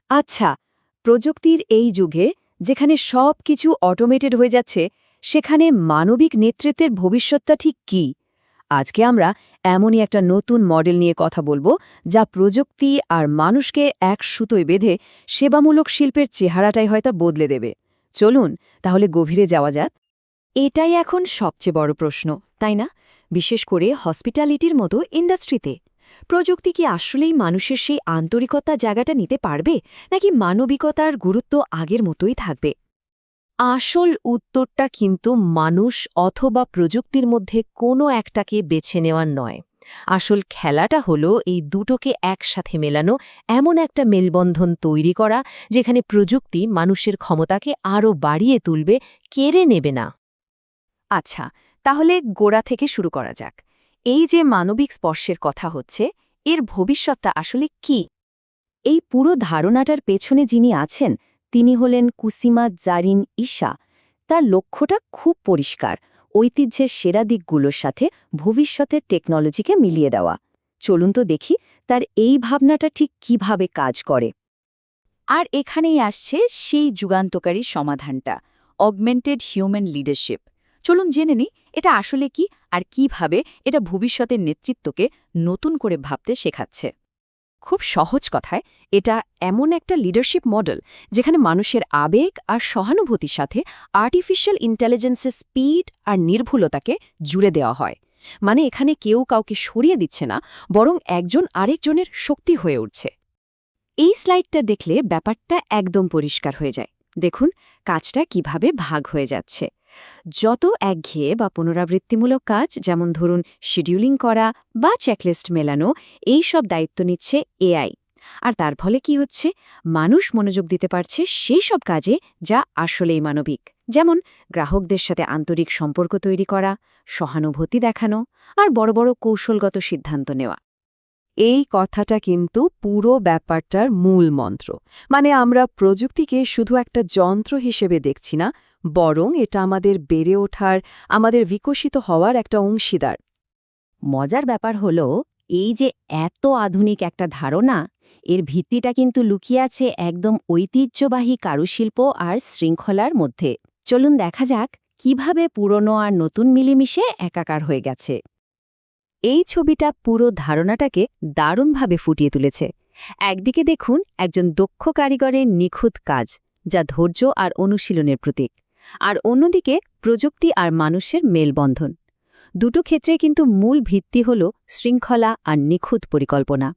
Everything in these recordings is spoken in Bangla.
আচ্ছা, প্রযুক্তির এই যুগে যেখানে সবকিছু অটোমেটেড হয়ে যাচ্ছে, সেখানে মানবিক নেতৃত্বের ভবিষ্যৎটা ঠিক কী? আজকে আমরা এমনই একটা নতুন মডেল নিয়ে কথা বলবো, যা প্রযুক্তি আর মানুষকে এক সুতোয় বেঁধে সেবামূলক শিল্পের চেহারাটাই হয়তো বদলে দেবে। চলুন, তাহলে গভীরে যাওয়া যাক। এটাই এখন সবচেয়ে বড় প্রশ্ন, তাই না? বিশেষ করে হসপিটালিটির মতো ইন্ডাস্ট্রিতে। প্রযুক্তি কি আসলেই মানুষের সেই আন্তরিকতা জায়গাটা নিতে পারবে, নাকি মানবিকতার গুরুত্ব আগের মতোই থাকবে? আসল উত্তরটা কিন্তু মানুষ অথবা প্রযুক্তির মধ্যে কোনো একটাকে বেছে নেওয়ার নয়। আসল খেলাটা হলো এই দুটোকে একসাথে মেলানো, এমন একটা মেলবন্ধন তৈরি করা যেখানে প্রযুক্তি মানুষের ক্ষমতাকে আরও বাড়িয়ে তুলবে, কেড়ে নেবে না। আচ্ছা, তাহলে গোড়া থেকে শুরু করা যাক। এই যে মানবিক স্পর্শের কথা হচ্ছে, এর ভবিষ্যৎটা আসলে কি? এই পুরো ধারণাটার পেছনে যিনি আছেন, তিনি হলেন কুসিমা জারিন ঈশা। তার লক্ষ্যটা খুব পরিষ্কার, ঐতিহ্যের সেরা দিকগুলোর সাথে ভবিষ্যতের টেকনোলজিকে মিলিয়ে দেওয়া। চলুন তো দেখি তার এই ভাবনাটা ঠিক কিভাবে কাজ করে। আর এখানেই আসছে সেই যুগান্তকারী সমাধানটা, অগমেন্টেড হিউম্যান লিডারশিপ। চলুন জেনে নিই এটা আসলে কি আর কিভাবে এটা ভবিষ্যতের নেতৃত্বকে নতুন করে ভাবতে শেখাচ্ছে। খুব সহজ কথায়, এটা এমন একটা লিডারশিপ মডেল যেখানে মানুষের আবেগ আর সহানুভূতির সাথে আর্টিফিশিয়াল ইন্টেলিজেন্সের স্পিড আর নির্ভুলতাকে জুড়ে দেওয়া হয়। মানে এখানে কেউ কাউকে সরিয়ে দিচ্ছে না, বরং একজন আরেকজনের শক্তি হয়ে উঠছে। এই স্লাইডটা দেখলে ব্যাপারটা একদম পরিষ্কার হয়ে যায়। দেখুন কাজটা কিভাবে ভাগ হয়ে যাচ্ছে। যত একঘেয়ে বা পুনরাবৃত্তিমূলক কাজ, যেমন ধরুন শিডিউলিং করা বা চেকলিস্ট মেলানো, এই সব দায়িত্ব নিচ্ছে এআই। আর তার ফলে কি হচ্ছে, মানুষ মনোযোগ দিতে পারছে সেই সব কাজে যা আসলেই মানবিক, যেমন গ্রাহকদের সাথে আন্তরিক সম্পর্ক তৈরি করা, সহানুভূতি দেখানো আর বড় বড় কৌশলগত সিদ্ধান্ত নেওয়া। এই কথাটা কিন্তু পুরো ব্যাপারটার মূল মন্ত্র। মানে আমরা প্রযুক্তিকে শুধু একটা যন্ত্র হিসেবে দেখছি না, বরং এটা আমাদের বেড়ে ওঠার, আমাদের বিকশিত হওয়ার একটা অংশীদার। মজার ব্যাপার হলো, এই যে এত আধুনিক একটা ধারণা, এর ভিত্তিটা কিন্তু লুকিয়ে আছে একদম ঐতিহ্যবাহী কারুশিল্প আর শৃঙ্খলার মধ্যে। চলুন দেখা যাক কিভাবে পুরনো আর নতুন মিলেমিশে একাকার হয়ে গেছে। এই ছবিটা পুরো ধারণাটাকে দারুণভাবে ফুটিয়ে তুলেছে। একদিকে দেখুন একজন দক্ষ কারিগরের নিখুঁত কাজ, যা ধৈর্য আর অনুশীলনের প্রতীক, আর অন্যদিকে প্রযুক্তি আর মানুষের মেলবন্ধন। দুটো ক্ষেত্রে কিন্তু মূল ভিত্তি হল শৃঙ্খলা আর নিখুঁত পরিকল্পনা।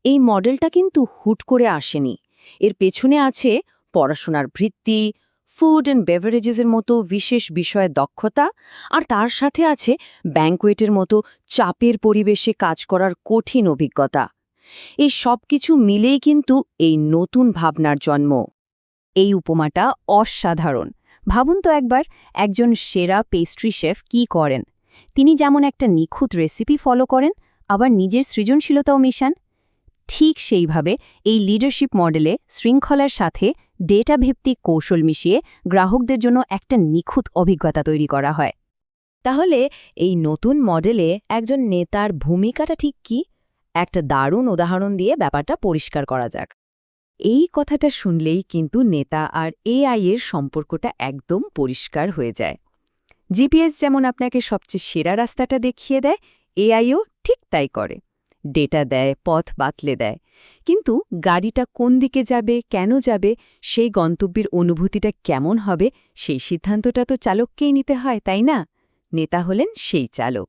এই মডেলটা কিন্তু হুট করে আসেনি, এর পেছনে আছে পড়াশোনার ভিত্তি, ফুড অ্যান্ড বেভারেজেসের মতো বিশেষ বিষয়ে দক্ষতা, আর তার সাথে আছে ব্যাংকোয়েটের মতো চাপের পরিবেশে কাজ করার কঠিন অভিজ্ঞতা। এই সব কিছু মিলেই কিন্তু এই নতুন ভাবনার জন্ম। এই উপমাটা অসাধারণ। ভাবুন তো একবার, একজন সেরা পেস্ট্রি শেফ কি করেন। তিনি যেমন একটা নিখুঁত রেসিপি ফলো করেন, আবার নিজের সৃজনশীলতাও মিশান। ঠিক সেইভাবে এই লিডারশিপ মডেলে শৃঙ্খলার সাথে ডেটা ভিত্তিক কৌশল মিশিয়ে গ্রাহকদের জন্য একটা নিখুঁত অভিজ্ঞতা তৈরি করা হয়। তাহলে এই নতুন মডেলে একজন নেতার ভূমিকাটা ঠিক কি? একটা দারুণ উদাহরণ দিয়ে ব্যাপারটা পরিষ্কার করা যাক। এই কথাটা শুনলেই কিন্তু নেতা আর এআই এর সম্পর্কটা একদম পরিষ্কার হয়ে যায়। জিপিএস যেমন আপনাকে সবচেয়ে সেরা রাস্তাটা দেখিয়ে দেয়, এআইও ঠিক তাই করে। ডেটা দেয়, পথ বাতলে দেয়। কিন্তু গাড়িটা কোন দিকে যাবে, কেন যাবে, সেই গন্তব্যের অনুভূতিটা কেমন হবে, সেই সিদ্ধান্তটা তো চালককেই নিতে হয়, তাই না? নেতা হলেন সেই চালক।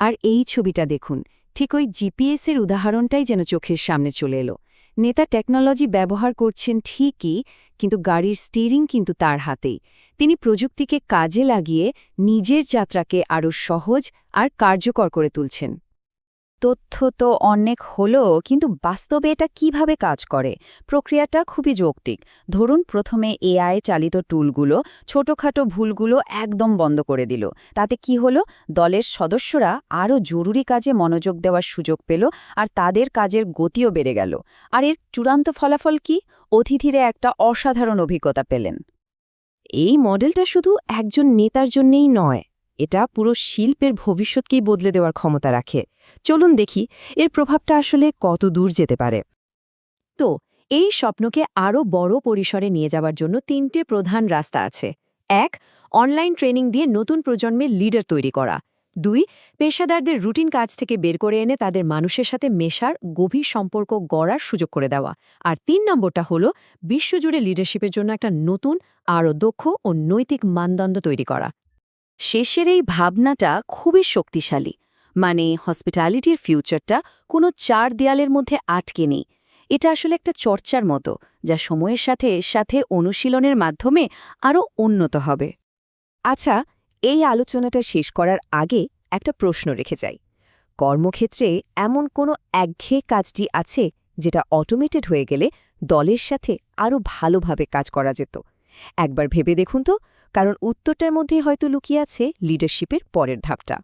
আর এই ছবিটা দেখুন, ঠিক ওই জিপিএসের উদাহরণটাই যেন চোখের সামনে চলে এলো। নেতা টেকনোলজি ব্যবহার করছেন ঠিকই, কিন্তু গাড়ির স্টিয়ারিং কিন্তু তার হাতেই। তিনি প্রযুক্তিকে কাজে লাগিয়ে নিজের যাত্রাকে আরও সহজ আর কার্যকর করে তুলছেন। তথ্য তো অনেক হলো, কিন্তু বাস্তবে এটা কিভাবে কাজ করে? প্রক্রিয়াটা খুবই যৌক্তিক। ধরুন প্রথমে এআই চালিত টুলগুলো ছোটখাটো ভুলগুলো একদম বন্ধ করে দিল। তাতে কি হলো, দলের সদস্যরা আরও জরুরি কাজে মনোযোগ দেওয়ার সুযোগ পেল, আর তাদের কাজের গতিও বেড়ে গেল। আর এর চূড়ান্ত ফলাফল কি? অতিথিরা একটা অসাধারণ অভিজ্ঞতা পেলেন। এই মডেলটা শুধু একজন নেতার জন্যেই নয়, এটা পুরো শিল্পের ভবিষ্যৎকেই বদলে দেওয়ার ক্ষমতা রাখে। চলুন দেখি এর প্রভাবটা আসলে কত দূর যেতে পারে। তো এই স্বপ্নকে আরও বড় পরিসরে নিয়ে যাওয়ার জন্য 3টে প্রধান রাস্তা আছে। 1. অনলাইন ট্রেনিং দিয়ে নতুন প্রজন্মের লিডার তৈরি করা। 2. পেশাদারদের রুটিন কাজ থেকে বের করে এনে তাদের মানুষের সাথে মেশার গভীর সম্পর্ক গড়ার সুযোগ করে দেওয়া। আর 3 নম্বরটা হলো বিশ্বজুড়ে লিডারশিপের জন্য একটা নতুন, আরও দক্ষ ও নৈতিক মানদণ্ড তৈরি করা। শেষের এই ভাবনাটা খুবই শক্তিশালী। মানে হসপিটালিটির ফিউচারটা কোনো 4 দেয়ালের মধ্যে আটকে নেই। এটা আসলে একটা চর্চার মতো, যা সময়ের সাথে সাথে অনুশীলনের মাধ্যমে আরও উন্নত হবে। আচ্ছা, এই আলোচনাটা শেষ করার আগে একটা প্রশ্ন রেখে যাই। কর্মক্ষেত্রে এমন কোনো একঘেয়ে কাজটি আছে যেটা অটোমেটেড হয়ে গেলে দলের সাথে আরও ভালোভাবে কাজ করা যেত? একবার ভেবে দেখুন তো, কারণ উত্তরটার মধ্যে হয়তো লুকিয়ে আছে লিডারশিপের পরের ধাপটা।